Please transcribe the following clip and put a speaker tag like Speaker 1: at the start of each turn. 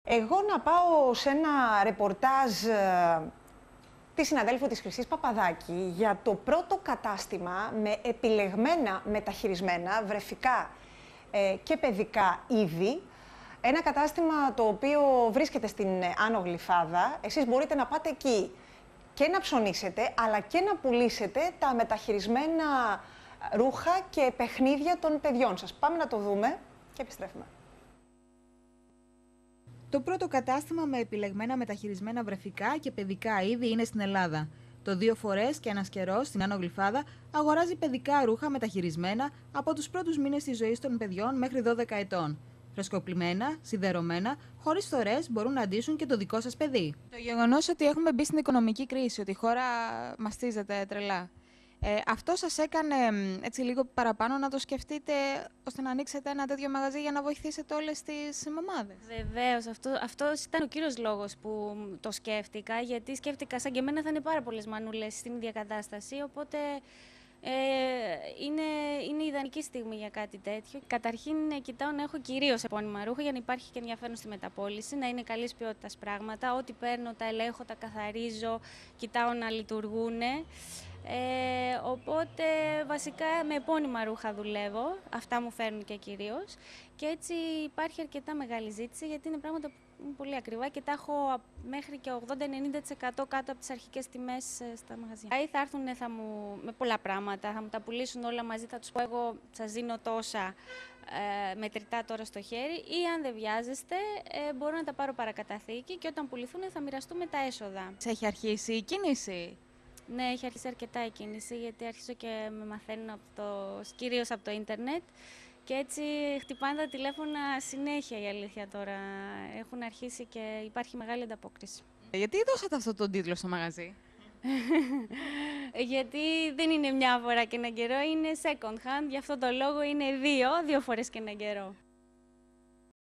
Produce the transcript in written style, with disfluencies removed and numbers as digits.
Speaker 1: Εγώ να πάω σε ένα ρεπορτάζ της συναδέλφου της Χρυσής Παπαδάκη για το πρώτο κατάστημα με επιλεγμένα μεταχειρισμένα βρεφικά και παιδικά είδη. Ένα κατάστημα το οποίο βρίσκεται στην Άνω Γλυφάδα. Εσείς μπορείτε να πάτε εκεί και να ψωνίσετε, αλλά και να πουλήσετε τα μεταχειρισμένα ρούχα και παιχνίδια των παιδιών σας. Πάμε να το δούμε και επιστρέφουμε.
Speaker 2: Το πρώτο κατάστημα με επιλεγμένα μεταχειρισμένα βρεφικά και παιδικά είδη είναι στην Ελλάδα. Το 2 φορές και ένας καιρός στην Άνω Γλυφάδα αγοράζει παιδικά ρούχα μεταχειρισμένα από τους πρώτους μήνες της ζωής των παιδιών μέχρι 12 ετών. Φρεσκοπλημμένα, σιδερωμένα, χωρίς φθορές μπορούν να αντίσουν και το δικό σας παιδί.
Speaker 3: Το γεγονός ότι έχουμε μπει στην οικονομική κρίση, ότι η χώρα μαστίζεται τρελά, αυτό σας έκανε έτσι λίγο παραπάνω να το σκεφτείτε ώστε να ανοίξετε ένα τέτοιο μαγαζί για να βοηθήσετε όλες τις μαμάδες?
Speaker 4: Βεβαίως, αυτός ήταν ο κύριος λόγος που το σκέφτηκα, γιατί σκέφτηκα σαν και εμένα θα είναι πάρα πολλές μανούλες στην ίδια κατάσταση, οπότε είναι η ιδανική στιγμή για κάτι τέτοιο. Καταρχήν κοιτάω να έχω κυρίως επώνυμα ρούχα για να υπάρχει και ενδιαφέρον στη μεταπώληση, να είναι καλής ποιότητας πράγματα. Ό,τι παίρνω τα ελέγχω, τα καθαρίζω, κοιτάω να λειτουργούν. Οπότε βασικά με επώνυμα ρούχα δουλεύω, αυτά μου φέρνουν και κυρίως, και έτσι υπάρχει αρκετά μεγάλη ζήτηση γιατί είναι πράγματα που είναι πολύ ακριβά και τα έχω μέχρι και 80-90% κάτω από τις αρχικές τιμές στα μαγαζιά. Ή θα έρθουν με πολλά πράγματα, θα μου τα πουλήσουν όλα μαζί, θα τους πω εγώ σας δίνω τόσα μετρητά τώρα στο χέρι, ή αν δεν βιάζεστε μπορώ να τα πάρω παρακαταθήκη και όταν πουληθούν θα μοιραστούμε τα έσοδα.
Speaker 3: Έχει αρχίσει η κίνηση?
Speaker 4: Ναι, έχει αρχίσει αρκετά η κίνηση, γιατί αρχίζω και με μαθαίνουν κυρίως από το ίντερνετ και έτσι χτυπάνε τα τηλέφωνα συνέχεια, η αλήθεια τώρα. Έχουν αρχίσει και υπάρχει μεγάλη ανταπόκριση.
Speaker 3: Γιατί δώσατε αυτό τον τίτλο στο μαγαζί?
Speaker 4: Γιατί δεν είναι μια φορά και έναν καιρό, είναι second hand, γι' αυτό το λόγο είναι δύο φορές και έναν καιρό.